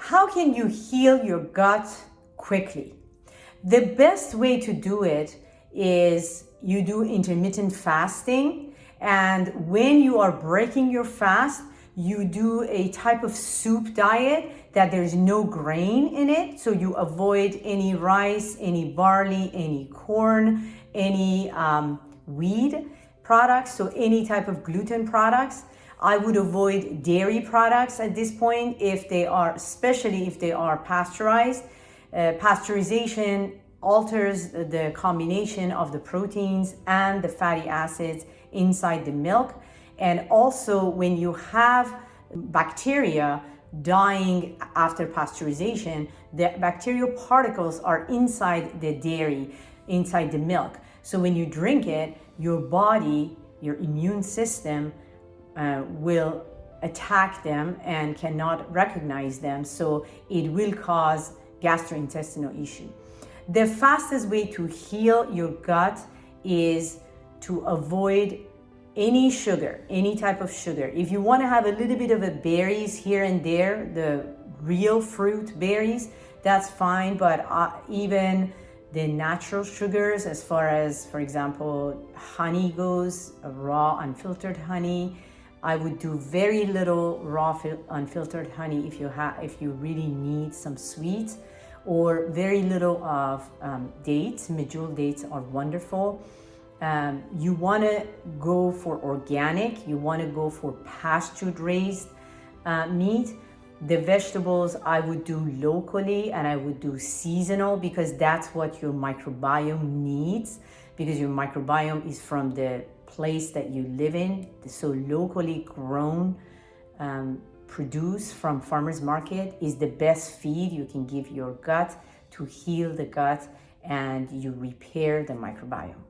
How can you heal your gut quickly? The best way to do it is you do intermittent fasting, and when you are breaking your fast, you do a type of soup diet that there's no grain in it, so you avoid any rice, any barley, any corn, any wheat products, so any type of gluten products. I would avoid dairy products at this point if they are, especially if they are pasteurized. Pasteurization alters the combination of the proteins and the fatty acids inside the milk. And also when you have bacteria dying after pasteurization, the bacterial particles are inside the dairy, inside the milk. So when you drink it, your body, your immune system will attack them and cannot recognize them. So it will cause gastrointestinal issue. The fastest way to heal your gut is to avoid any sugar, any type of sugar. If you want to have a little bit of a berries here and there, the real fruit berries, that's fine. But even the natural sugars, as far as, for example, honey goes, raw unfiltered honey, I would do very little raw unfiltered honey if you really need some sweets, or very little of dates. Medjool dates are wonderful. You want to go for organic. You want to go for pastured raised meat. The vegetables I would do locally, and I would do seasonal, because that's what your microbiome needs, because your microbiome is from the place that you live in. So locally grown produce from farmers market is the best feed you can give your gut to heal the gut, and you repair the microbiome.